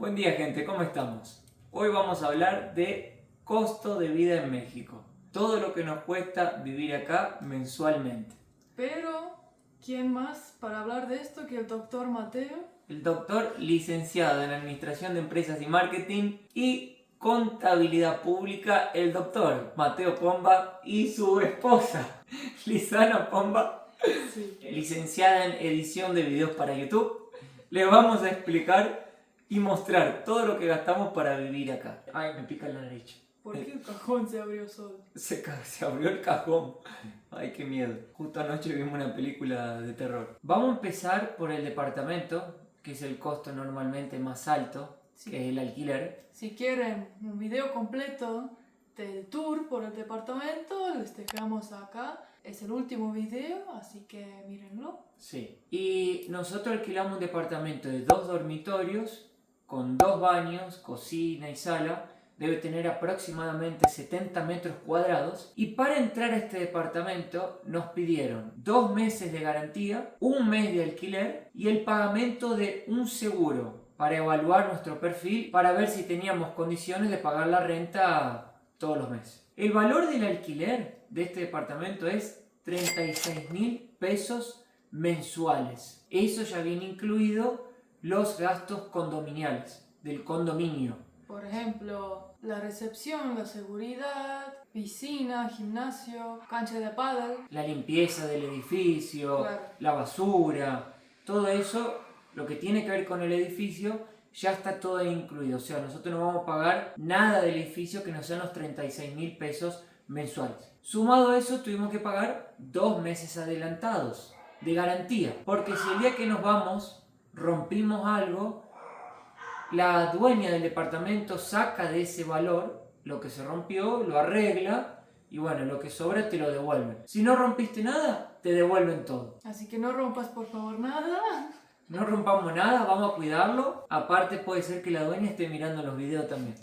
Buen día, gente, ¿cómo estamos? Hoy vamos a hablar de costo de vida en México. Todo lo que nos cuesta vivir acá mensualmente. Pero, ¿quién más para hablar de esto que el doctor Mateo? El doctor licenciado en Administración de Empresas y Marketing y Contabilidad Pública, el doctor Mateo Pomba y su esposa, Lisana Pomba, Sí. licenciada en edición de videos para YouTube. Le vamos a explicar y mostrar todo lo que gastamos para vivir acá. Ay, me pica la nariz. ¿Por qué el cajón se abrió solo? Se abrió el cajón. Ay, qué miedo. Justo anoche vimos una película de terror. Vamos a empezar por el departamento, que es el costo normalmente más alto, Sí. que es el alquiler. Si quieren un video completo del tour por el departamento, les dejamos acá. Es el último video, así que mírenlo. Sí. Y nosotros alquilamos un departamento de 2 dormitorios, con 2 baños, cocina y sala. Debe tener aproximadamente 70 metros cuadrados. Y para entrar a este departamento nos pidieron 2 meses de garantía, 1 mes de alquiler y el pagamento de un seguro para evaluar nuestro perfil, para ver si teníamos condiciones de pagar la renta todos los meses. El valor del alquiler de este departamento es 36.000 pesos mensuales. Eso ya viene incluido los gastos condominiales del condominio. Por ejemplo, la recepción, la seguridad, piscina, gimnasio, cancha de pádel. La limpieza del edificio, Claro. la basura, todo eso, lo que tiene que ver con el edificio, ya está todo incluido. O sea, nosotros no vamos a pagar nada del edificio que no sean los 36.000 pesos mensuales. Sumado a eso, tuvimos que pagar 2 meses adelantados de garantía. Porque si el día que nos vamos rompimos algo, la dueña del departamento saca de ese valor lo que se rompió, lo arregla y bueno, lo que sobra te lo devuelven. Si no rompiste nada, te devuelven todo. Así que no rompas por favor nada. No rompamos nada, vamos a cuidarlo. Aparte puede ser que la dueña esté mirando los videos también.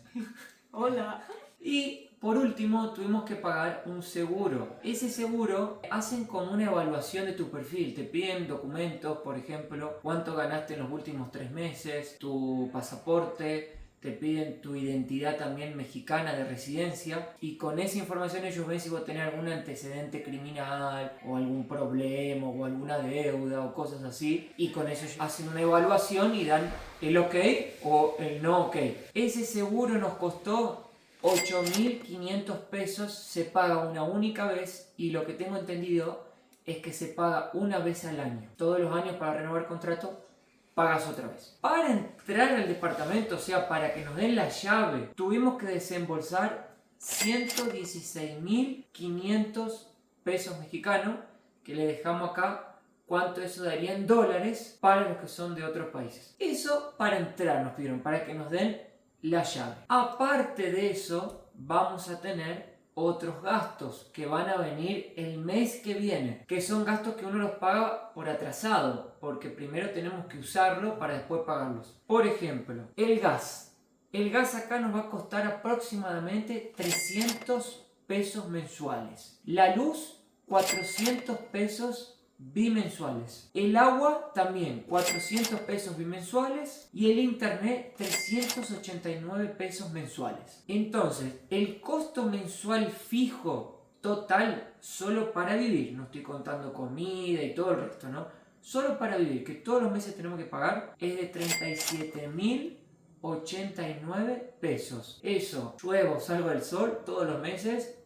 Hola. Y por último tuvimos que pagar un seguro. Ese seguro hacen como una evaluación de tu perfil. Te piden documentos, por ejemplo, cuánto ganaste en los últimos 3 meses, tu pasaporte, te piden tu identidad también mexicana de residencia y con esa información ellos ven si vos tenés algún antecedente criminal o algún problema o alguna deuda o cosas así y con eso ellos hacen una evaluación y dan el ok o el no ok. Ese seguro nos costó 8.500 pesos, se paga una única vez y lo que tengo entendido es que se paga una vez al año. Todos los años para renovar el contrato pagas otra vez. Para entrar al departamento, o sea, para que nos den la llave, tuvimos que desembolsar 116.500 pesos mexicanos, que le dejamos acá cuánto eso daría en dólares para los que son de otros países. Eso para entrar nos pidieron, para que nos den la llave. Aparte de eso, vamos a tener otros gastos que van a venir el mes que viene, que son gastos que uno los paga por atrasado, porque primero tenemos que usarlo para después pagarlos. Por ejemplo, el gas. El gas acá nos va a costar aproximadamente 300 pesos mensuales. La luz, 400 pesos bimensuales. El agua también 400 pesos bimensuales y el internet 389 pesos mensuales. Entonces, el costo mensual fijo total solo para vivir, no estoy contando comida y todo el resto, ¿no? Solo para vivir, que todos los meses tenemos que pagar, es de 37.089 pesos. Eso, lluevo, salgo del sol todos los meses,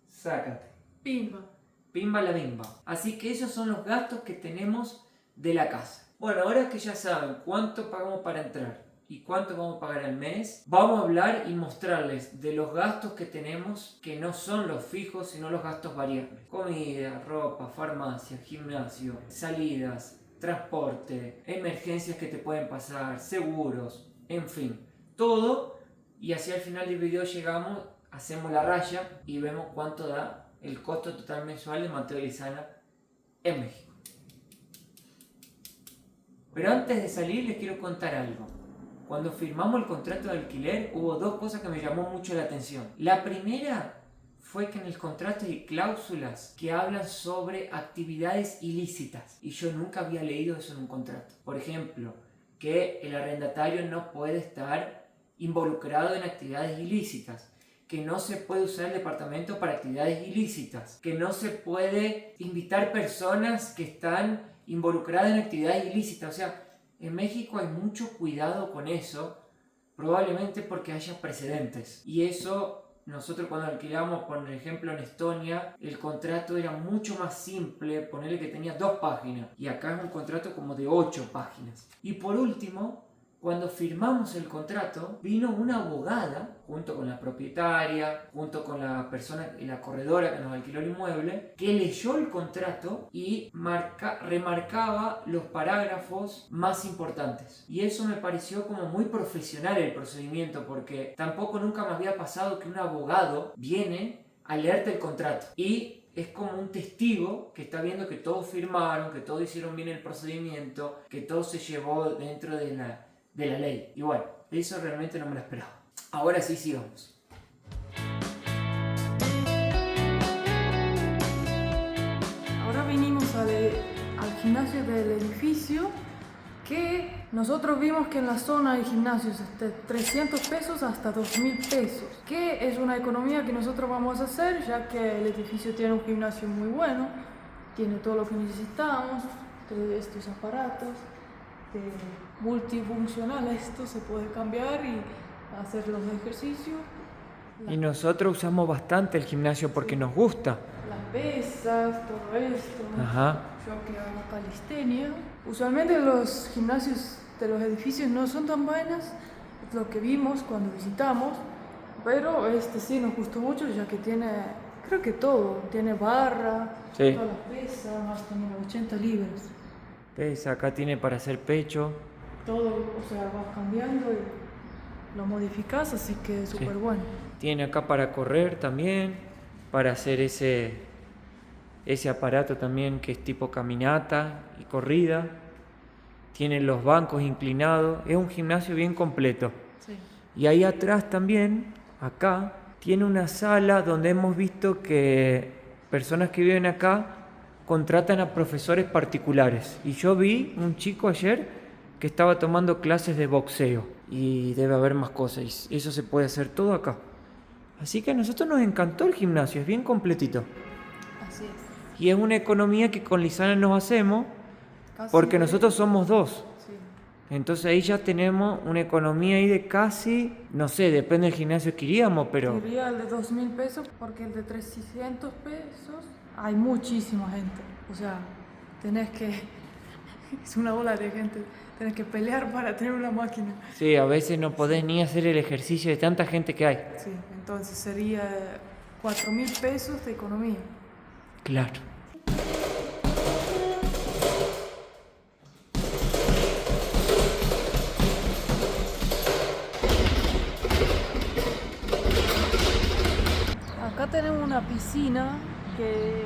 sácate. Pimba. Pimba la bimba. Así que esos son los gastos que tenemos de la casa. Bueno, ahora que ya saben cuánto pagamos para entrar y cuánto vamos a pagar al mes, vamos a hablar y mostrarles de los gastos que tenemos que no son los fijos, sino los gastos variables. Comida, ropa, farmacia, gimnasio, salidas, transporte, emergencias que te pueden pasar, seguros, en fin, todo. Y así al final del video llegamos, hacemos la raya y vemos cuánto da el costo total mensual de Mateo y Lisana en México. Pero antes de salir les quiero contar algo. Cuando firmamos el contrato de alquiler hubo 2 cosas que me llamó mucho la atención. La primera fue que en el contrato hay cláusulas que hablan sobre actividades ilícitas y yo nunca había leído eso en un contrato. Por ejemplo, que el arrendatario no puede estar involucrado en actividades ilícitas, que no se puede usar el departamento para actividades ilícitas, que no se puede invitar personas que están involucradas en actividades ilícitas. O sea, en México hay mucho cuidado con eso, probablemente porque haya precedentes. Y eso, nosotros cuando alquilamos, por ejemplo en Estonia, el contrato era mucho más simple, ponerle que tenía 2 páginas, y acá es un contrato como de 8 páginas. Y por último, cuando firmamos el contrato, vino una abogada, junto con la propietaria, junto con la persona, la corredora que nos alquiló el inmueble, que leyó el contrato y remarcaba los parágrafos más importantes. Y eso me pareció como muy profesional el procedimiento, porque tampoco nunca me había pasado que un abogado viene a leerte el contrato y es como un testigo que está viendo que todos firmaron, que todos hicieron bien el procedimiento, que todo se llevó dentro de la ley. Y bueno, eso realmente no me lo esperaba. Ahora sí, sigamos. Ahora vinimos al gimnasio del edificio, que nosotros vimos que en la zona hay gimnasios de 300 pesos hasta 2.000 pesos, que es una economía que nosotros vamos a hacer, ya que el edificio tiene un gimnasio muy bueno, tiene todo lo que necesitamos, de estos aparatos multifuncional. Esto se puede cambiar y hacer los ejercicios. Y nosotros usamos bastante el gimnasio porque nos gusta. Las pesas, todo esto. Ajá. Yo que hago calistenia. Usualmente los gimnasios de los edificios no son tan buenos, es lo que vimos cuando visitamos, pero este sí nos gustó mucho, ya que tiene, creo que todo, tiene barra, sí, todas las pesas, hasta 80 libras. Pesa, acá tiene para hacer pecho. Todo, o sea, vas cambiando y lo modificas, así que es súper bueno. Tiene acá para correr también, para hacer ese aparato también que es tipo caminata y corrida. Tiene los bancos inclinados, es un gimnasio bien completo. Sí. Y ahí atrás también, acá, tiene una sala donde hemos visto que personas que viven acá contratan a profesores particulares. Y yo vi un chico ayer que estaba tomando clases de boxeo. Y debe haber más cosas. Y eso se puede hacer todo acá. Así que a nosotros nos encantó el gimnasio, es bien completito. Así es. Y es una economía que con Lisana nos hacemos porque nosotros somos 2. Sí. Entonces ahí ya tenemos una economía ahí de casi, no sé, depende del gimnasio que iríamos, pero... Iría el de 2.000 pesos porque el de 300 pesos hay muchísima gente. O sea, tenés que... es una ola de gente. Tenés que pelear para tener una máquina. Sí, a veces no podés ni hacer el ejercicio de tanta gente que hay. Sí, entonces sería 4.000 pesos de economía. Claro. Acá tenemos una piscina que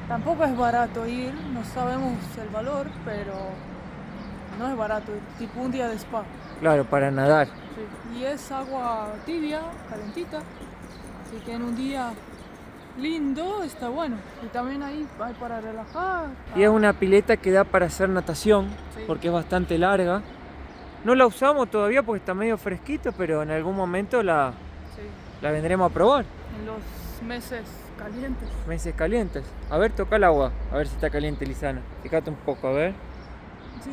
tampoco es barato ir, no sabemos el valor, pero no es barato, es tipo un día de spa. Claro, para nadar. Sí. Y es agua tibia, calentita, así que en un día lindo está bueno. Y también ahí hay para relajar. Y es una pileta que da para hacer natación, Sí. porque es bastante larga. No la usamos todavía porque está medio fresquito, pero en algún momento la vendremos a probar. En los meses calientes. Meses calientes. A ver, toca el agua, a ver si está caliente, Lisana. Fíjate un poco, a ver. Sí.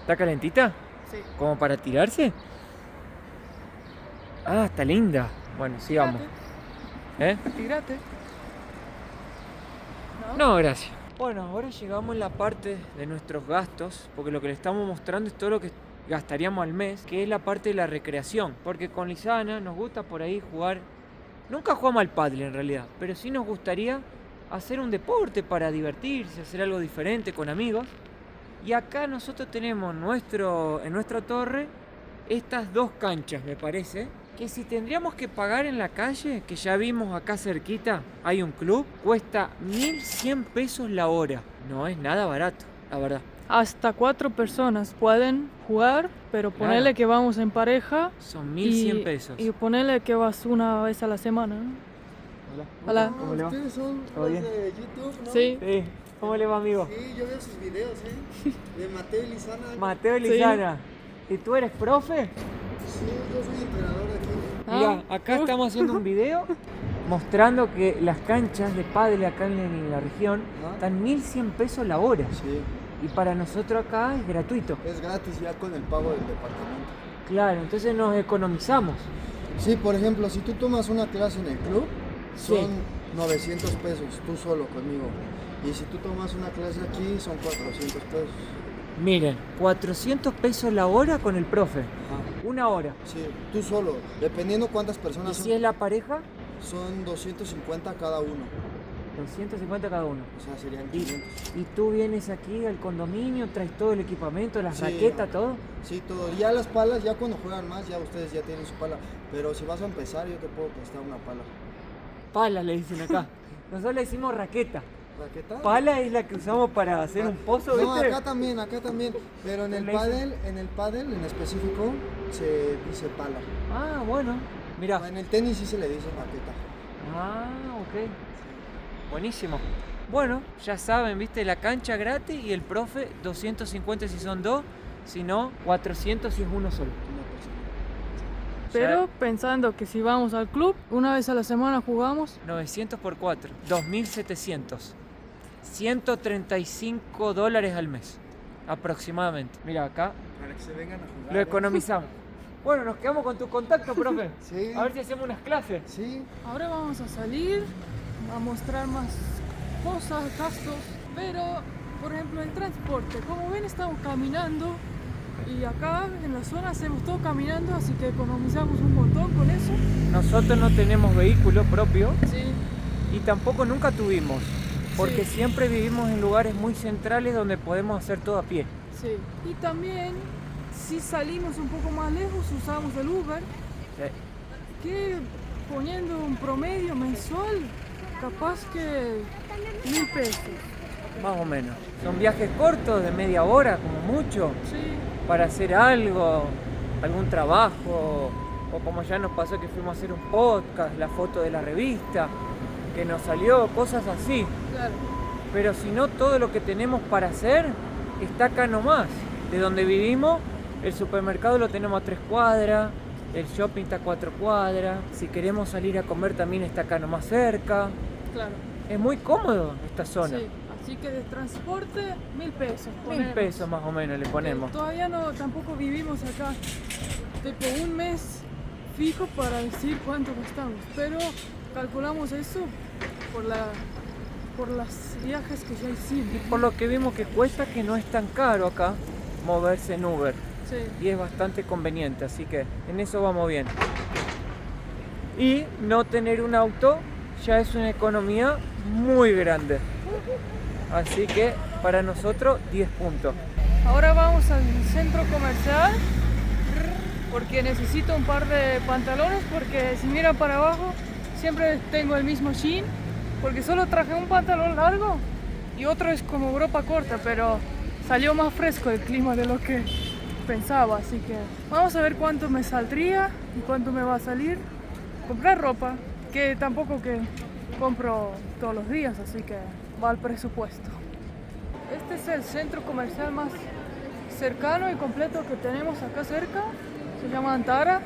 ¿Está calentita? Sí. ¿Como para tirarse? Ah, está linda. Bueno, sigamos. Tírate. No, gracias. Bueno, ahora llegamos a la parte de nuestros gastos, porque lo que le estamos mostrando es todo lo que gastaríamos al mes, que es la parte de la recreación. Porque con Lisana nos gusta por ahí jugar. Nunca jugamos al pádel en realidad, pero sí nos gustaría hacer un deporte para divertirse, hacer algo diferente con amigos. Y acá nosotros tenemos en nuestra torre estas 2 canchas, me parece, que si tendríamos que pagar en la calle, que ya vimos acá cerquita, hay un club, cuesta 1.100 pesos la hora. No es nada barato, la verdad. Hasta 4 personas pueden jugar, pero ponele que vamos en pareja. Son 1.100 pesos. Y ponele que vas una vez a la semana, ¿no? Hola. Hola. ¿Cómo le va? Ustedes son ¿Todo los bien? de YouTube, ¿no? Sí. Sí. ¿Cómo le va, amigo? Sí, yo veo sus videos, ¿eh? De Mateo y Lisana. Mateo y Lisana. ¿Y tú eres profe? Sí, yo soy entrenador de aquí. Mira, acá estamos haciendo un video mostrando que las canchas de pádel acá en la región están 1.100 pesos la hora. Sí, Y para nosotros acá es gratuito. es gratis ya con el pago del departamento. Claro, entonces nos economizamos. Sí, por ejemplo, si tú tomas una clase en el club, Sí. son 900 pesos, tú solo conmigo. Y si tú tomas una clase aquí, son 400 pesos. Miren, 400 pesos la hora con el profe. Ajá. Una hora. Sí, tú solo, dependiendo cuántas ¿Y personas si es la pareja? son 250 cada uno. 250 cada uno. O sea, serían Y, 500. y tú vienes aquí al condominio, traes todo el equipamiento, las Sí. raquetas, todo. Sí, todo. Ya las palas, ya cuando juegan más, ya ustedes ya tienen su pala. Pero si vas a empezar, yo te puedo prestar una pala. Pala le dicen acá. Nosotros le decimos raqueta. ¿Raqueta? Pala es la que usamos para hacer un pozo, No, ¿viste? acá también. Pero en el Le dicen- pádel en específico se dice pala. Ah, bueno. Mira. En el tenis sí se le dice raqueta. Ah, ok. Buenísimo. Bueno, ya saben, viste, la cancha gratis y el profe 250 si son dos, si no 400 si es uno solo. Una persona. Pero pensando que si vamos al club, una vez a la semana jugamos. 900 por 4, 2.700. $135 al mes, aproximadamente. Mira, acá Para que se vengan a jugar. lo economizamos. Bueno, nos quedamos con tu contacto, profe. Sí. A ver si hacemos unas clases. Sí. Ahora vamos a salir a mostrar más cosas, gastos. Pero, por ejemplo, el transporte. Como ven, estamos caminando. Y acá en la zona hacemos todo caminando, así que economizamos un montón con eso. Nosotros no tenemos vehículo propio Sí, y tampoco nunca tuvimos, porque Sí. siempre vivimos en lugares muy centrales donde podemos hacer todo a pie. sí. Y también, si salimos un poco más lejos, usamos el Uber, que poniendo un promedio mensual, capaz que 1.000 pesos. Más o menos. Son viajes cortos de media hora, como mucho, Sí, para hacer algo, algún trabajo, o como ya nos pasó que fuimos a hacer un podcast, la foto de la revista, que nos salió, cosas así. claro. Pero si no, todo lo que tenemos para hacer está acá nomás. De donde vivimos, el supermercado lo tenemos a 3 cuadras, el shopping está a 4 cuadras, si queremos salir a comer también está acá nomás cerca. Claro. Es muy cómodo esta zona. Sí, así que de transporte 1.000 pesos. 1.000 ponemos. pesos más o menos le ponemos. Todavía no, tampoco vivimos acá tipo un mes fijo para decir cuánto gastamos, pero calculamos eso por las viajes que ya hicimos. Por lo que vimos que cuesta, que no es tan caro acá moverse en Uber. Sí, Y es bastante conveniente, así que en eso vamos bien. Y no tener un auto ya es una economía muy grande. Así que para nosotros 10 puntos. ahora vamos al centro comercial porque necesito un par de pantalones porque si miran para abajo siempre tengo el mismo jean porque solo traje un pantalón largo y otro es como ropa corta, pero salió más fresco el clima de lo que pensaba, así que vamos a ver cuánto me saldría y cuánto me va a salir comprar ropa, que tampoco que compro todos los días, así que va al presupuesto. Este es el centro comercial más cercano y completo que tenemos acá cerca, se llama Antara,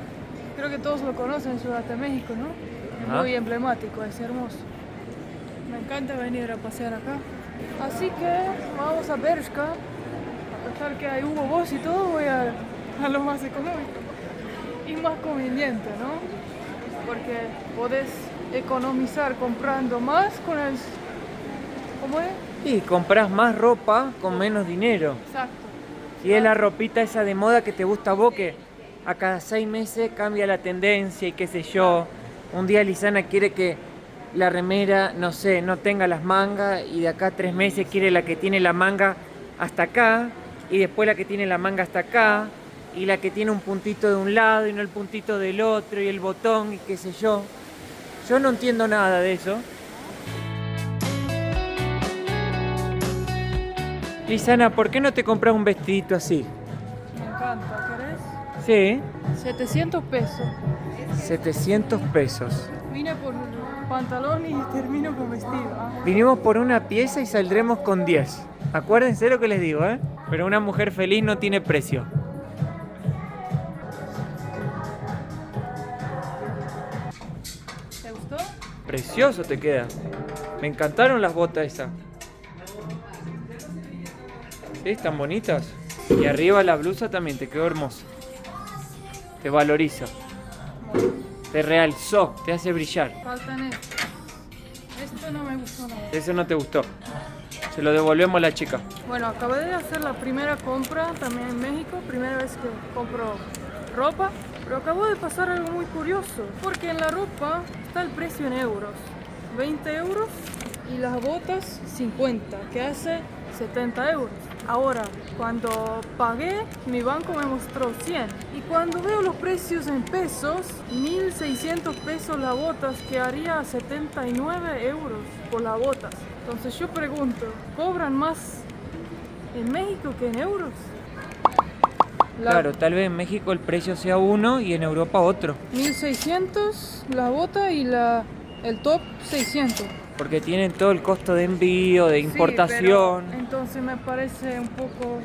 creo que todos lo conocen en Ciudad de México, ¿no? Es Ajá. muy emblemático, es hermoso. Me encanta venir a pasear acá. Así que vamos a Bershka, a pesar que hay Hugo Boss y todo, voy a lo más económico y más conveniente, ¿no? Porque podés economizar comprando más con el... ¿Cómo es? Y compras más ropa con menos dinero. Exacto. Y es la ropita esa de moda que te gusta a vos, que a cada 6 meses cambia la tendencia y qué sé yo. Un día Lisana quiere que la remera, no sé, no tenga las mangas, y de acá a 3 meses quiere la que tiene la manga hasta acá, y después la que tiene la manga hasta acá, y la que tiene un puntito de un lado y no el puntito del otro, y el botón y qué sé yo. Yo no entiendo nada de eso. Lisana, ¿por qué no te compras un vestidito así? Me encanta, ¿querés? Sí, 700 pesos. 700 pesos. Vine por pantalón y termino con vestido. ¿Ah? Vinimos por una pieza y saldremos con 10. Acuérdense lo que les digo, ¿eh? Pero una mujer feliz no tiene precio. Precioso te queda. Me encantaron las botas esas. Sí, están bonitas. Y arriba la blusa también te quedó hermosa. Te valoriza. Te realzó, te hace brillar. Faltan estos. Esto no me gustó nada. Eso no te gustó. Se lo devolvemos a la chica. Bueno, acabé de hacer la primera compra también en México. Primera vez que compro ropa. Pero acabo de pasar algo muy curioso. Porque en la ropa está el precio en euros. 20 euros y las botas 50, que hace 70 euros. Ahora, cuando pagué, mi banco me mostró 100. Y cuando veo los precios en pesos, 1.600 pesos las botas, que haría 79 euros por las botas. Entonces yo pregunto, ¿cobran más en México que en euros? Claro, tal vez en México el precio sea uno y en Europa otro. 1.600 la bota y el top 600. Porque tienen todo el costo de envío, de importación. Sí, pero entonces me parece un poco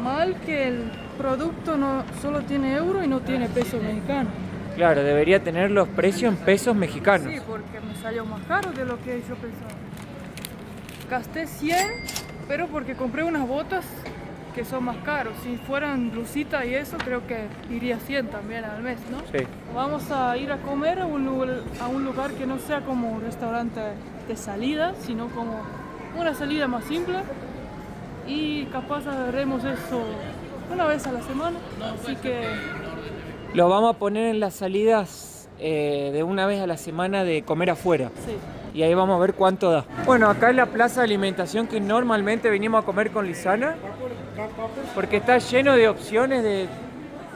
mal que el producto no solo tiene euro y no tiene peso mexicano. Claro, debería tener los precios en pesos mexicanos. Sí, porque me salió más caro de lo que yo pensaba. Gasté 100, pero porque compré unas botas que son más caros. Si fueran blusitas y eso, creo que iría 100 también al mes, ¿no? Sí. Vamos a ir a comer a un lugar que no sea como un restaurante de salida, sino como una salida más simple. Y capaz haremos eso una vez a la semana. Así que Lo vamos a poner en las salidas de una vez a la semana de comer afuera. sí. Y ahí vamos a ver cuánto da. Bueno, acá es la plaza de alimentación que normalmente venimos a comer con Lisana. Porque está lleno de opciones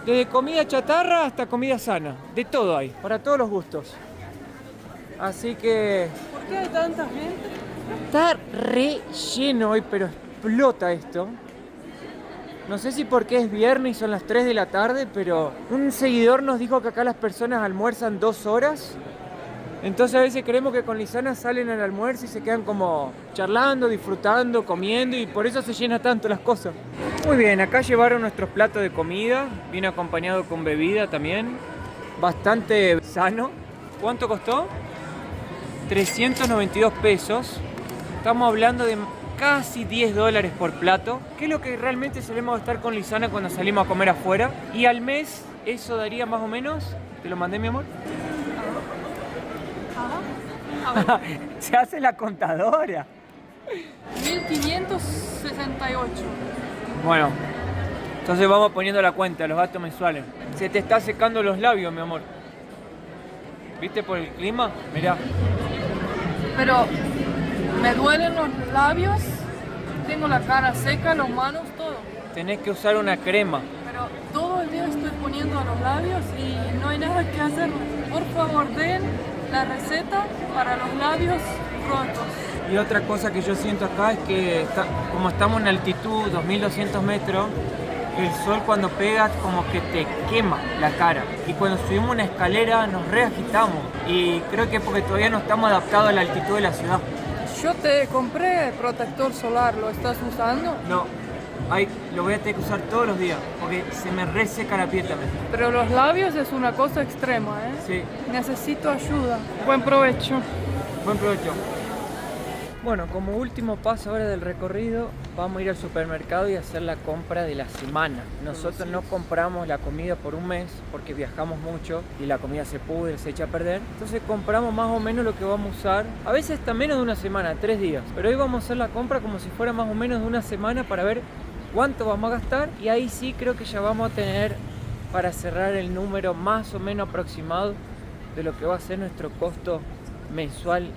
desde comida chatarra hasta comida sana. De todo hay, para todos los gustos. Así que ¿Por qué hay tanta gente? está re lleno hoy, pero explota esto. No sé si porque es viernes y son las 3 de la tarde, pero un seguidor nos dijo que acá las personas almuerzan 2 horas. Entonces a veces creemos que con Lisana salen al almuerzo y se quedan como charlando, disfrutando, comiendo, y por eso se llena tanto las cosas. Muy bien, acá llevaron nuestros platos de comida, viene acompañado con bebida también, bastante sano. ¿Cuánto costó? 392 pesos. Estamos hablando de casi 10 dólares por plato, que es lo que realmente solemos estar con Lisana cuando salimos a comer afuera. Y al mes eso daría más o menos, ¿te lo mandé, mi amor? Ajá. Se hace la contadora. 1568. Bueno, entonces vamos poniendo la cuenta, los gastos mensuales. Se te está secando los labios, mi amor. ¿Viste por el clima? Mirá. Pero me duelen los labios, tengo la cara seca, las manos, todo. Tenés que usar una crema. Pero todo el día estoy poniendo a los labios y no hay nada que hacer. Por favor, den la receta para los labios rotos. Y otra cosa que yo siento acá es que como estamos en altitud, 2200 metros, el sol cuando pega como que te quema la cara. Y cuando subimos una escalera nos reagitamos. Y creo que es porque todavía no estamos adaptados a la altitud de la ciudad. Yo te compré protector solar, ¿lo estás usando? No, lo voy a tener que usar todos los días porque se me reseca la piel también. Pero los labios es una cosa extrema, ¿eh? Sí. Necesito ayuda. Buen provecho. Buen provecho. Bueno, como último paso ahora del recorrido, vamos a ir al supermercado y hacer la compra de la semana. Nosotros no compramos la comida por un mes porque viajamos mucho y la comida se pudre, se echa a perder. Entonces compramos más o menos lo que vamos a usar. A veces está menos de una semana, 3 días. Pero hoy vamos a hacer la compra como si fuera más o menos de una semana para ver cuánto vamos a gastar. Y ahí sí creo que ya vamos a tener para cerrar el número más o menos aproximado de lo que va a ser nuestro costo mensual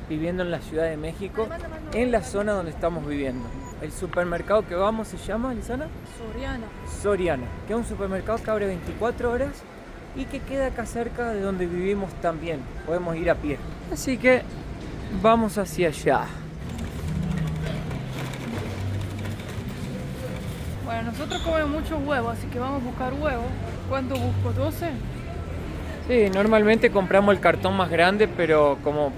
viviendo en la Ciudad de México, en la zona donde estamos viviendo. El supermercado que vamos se llama, Lisana, Soriana. Soriana, que es un supermercado que abre 24 horas y que queda acá cerca de donde vivimos también. Podemos ir a pie. Así que vamos hacia allá. Bueno, nosotros comemos mucho huevo, así que vamos a buscar huevo. ¿Cuánto busco? ¿12? Sí, normalmente compramos el cartón más grande, pero como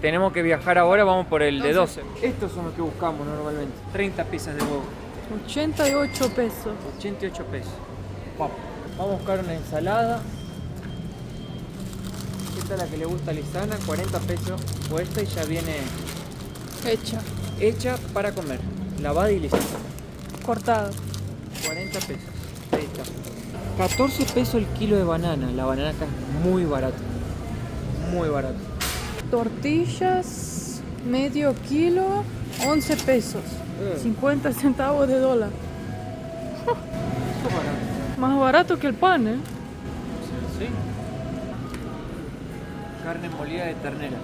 tenemos que viajar ahora, vamos por el de 12. Estos son los que buscamos normalmente. 30 piezas de huevo. 88 pesos. 88 pesos. Vamos a buscar una ensalada. Que Esta es la que le gusta a Lisana, 40 pesos puesta y ya viene Hecha. para comer. Lavada y lista. Cortada. 40 pesos. Ahí está. 14 pesos el kilo de banana. La banana acá es muy barata. Muy barata. Tortillas, medio kilo, 11 pesos. 50 centavos de dólar. Eso es barato. Más barato que el pan, ¿eh? Sí. Carne molida de ternera.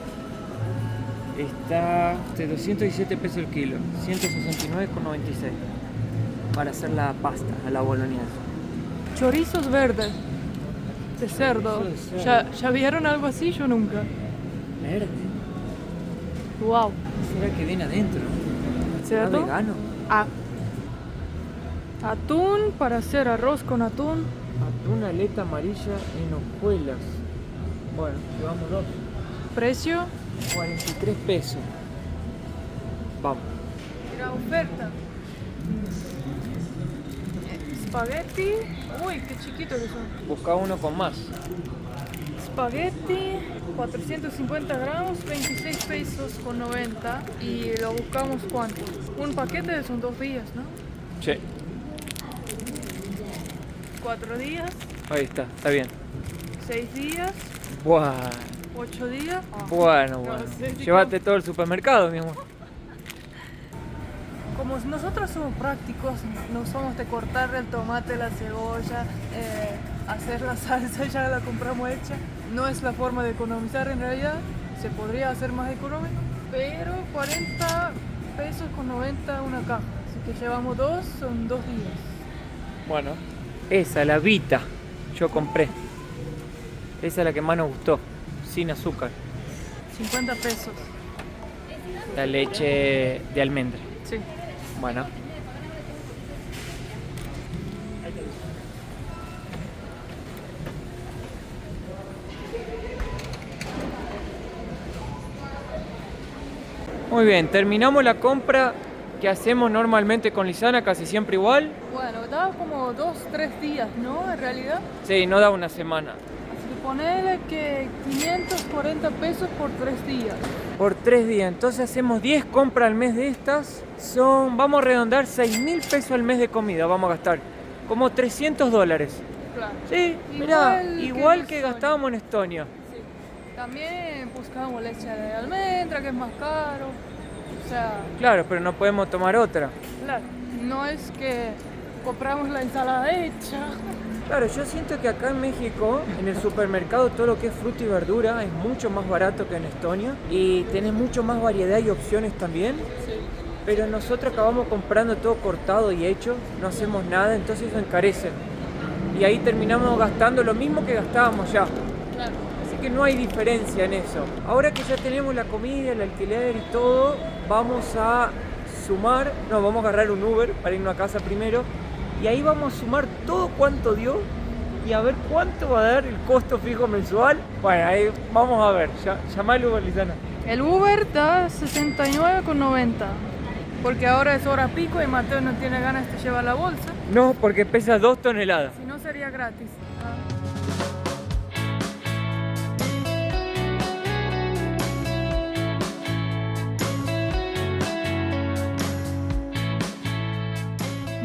Está de 217 pesos el kilo. 169,96. Para hacer la pasta a la boloñesa. Chorizos verdes. De cerdo. Chorizo de cerdo. ¿Ya vieron algo así? Yo nunca. Verde. Wow. ¿Será que viene adentro? ¿Será ¿Cerdo? vegano? Atún para hacer arroz con atún. Atún aleta amarilla en hojuelas. Bueno, llevamos 2. Precio. 43 pesos. Vamos. Mira, oferta. Espagueti. Uy, qué chiquito que son. Busca uno con más. Espagueti, 450 gramos, 26 pesos con 90. Y lo buscamos ¿cuánto? Un paquete son 2 días, ¿no? Sí. 4 días, Ahí está bien. 6 días, Buah. 8 días. Bueno. No sé si Llévate todo el supermercado, mi amor. Como nosotros somos prácticos, no somos de cortar el tomate, la cebolla, hacer la salsa, ya la compramos hecha. No es la forma de economizar en realidad, se podría hacer más económico, pero 40 pesos con 90 una caja. Así que llevamos 2, son 2 días. Bueno. Esa, la Vita, yo compré. Esa es la que más nos gustó, sin azúcar. 50 pesos. La leche de almendra. Sí. Bueno. Muy bien, terminamos la compra que hacemos normalmente con Lisana, casi siempre igual. Bueno, da como 2-3 días, ¿no? En realidad. Sí, no da una semana. Así que ponele que 540 pesos por 3 días. Por 3 días, entonces hacemos 10 compras al mes de estas. Vamos a redondar 6.000 pesos al mes de comida, vamos a gastar. Como $300. Claro. Sí, mirá, igual que en gastábamos en Estonia. Sí. También buscamos leche de almendra, que es más caro. O sea, Claro, pero no podemos tomar otra. claro, no es que compramos la ensalada hecha. Claro, yo siento que acá en México, en el supermercado, todo lo que es fruta y verdura es mucho más barato que en Estonia. Y tenés mucho más variedad y opciones también. Sí. Pero nosotros acabamos comprando todo cortado y hecho, no hacemos nada, entonces eso encarece. Y ahí terminamos gastando lo mismo que gastábamos ya. Claro. Así que no hay diferencia en eso. Ahora que ya tenemos la comida, el alquiler y todo, vamos a sumar, vamos a agarrar un Uber para irnos a casa primero. Y ahí vamos a sumar todo cuánto dio y a ver cuánto va a dar el costo fijo mensual. Bueno, ahí vamos a ver. Llama al Uber, Lisana. El Uber da 69,90. Porque ahora es hora pico y Mateo no tiene ganas de llevar la bolsa. No, porque pesa 2 toneladas. Si no sería gratis.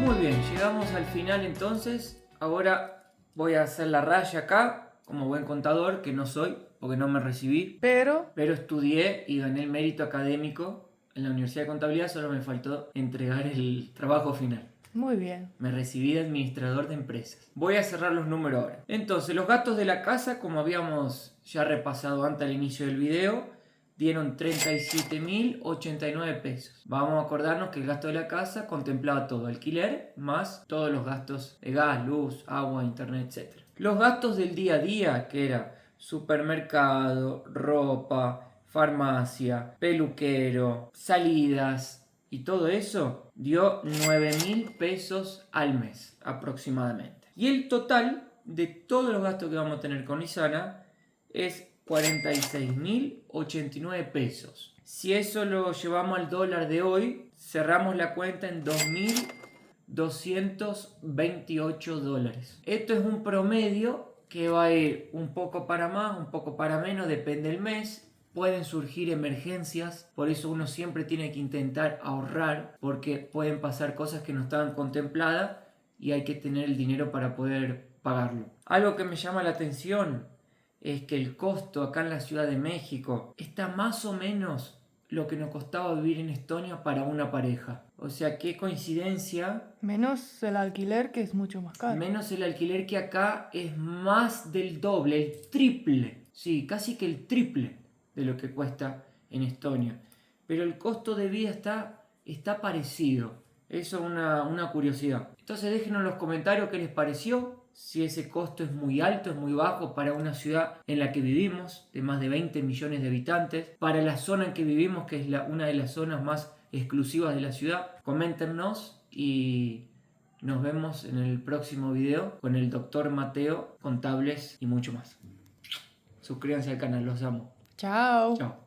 Muy bien, llegamos al final entonces. Ahora voy a hacer la raya acá, como buen contador, que no soy, porque no me recibí. Pero Pero estudié y gané el mérito académico en la Universidad de Contabilidad, solo me faltó entregar el trabajo final. muy bien. Me recibí de administrador de empresas. Voy a cerrar los números ahora. Entonces, los gastos de la casa, como habíamos ya repasado antes al inicio del video, dieron 37.089 pesos. Vamos a acordarnos que el gasto de la casa contemplaba todo, alquiler, más todos los gastos de gas, luz, agua, internet, etc. Los gastos del día a día, que era supermercado, ropa, farmacia, peluquero, salidas y todo eso, dio 9.000 pesos al mes aproximadamente. Y el total de todos los gastos que vamos a tener con Lisana es 46.089 pesos. Si eso lo llevamos al dólar de hoy, cerramos la cuenta en 2.228 dólares. Esto es un promedio que va a ir un poco para más, un poco para menos, depende del mes. Pueden surgir emergencias, por eso uno siempre tiene que intentar ahorrar, porque pueden pasar cosas que no estaban contempladas y hay que tener el dinero para poder pagarlo. Algo que me llama la atención es que el costo acá en la Ciudad de México está más o menos lo que nos costaba vivir en Estonia para una pareja. O sea, qué coincidencia. Menos el alquiler, que es mucho más caro. Menos el alquiler, que acá es más del doble, el triple. Sí, casi que el triple de lo que cuesta en Estonia. Pero el costo de vida está parecido. Eso es una curiosidad. Entonces déjenos en los comentarios qué les pareció. Si ese costo es muy alto, es muy bajo para una ciudad en la que vivimos, de más de 20 millones de habitantes. Para la zona en que vivimos, que es una de las zonas más exclusivas de la ciudad. Coméntenos y nos vemos en el próximo video con el Dr. Mateo, contables y mucho más. Suscríbanse al canal, los amo. Chao. Chao.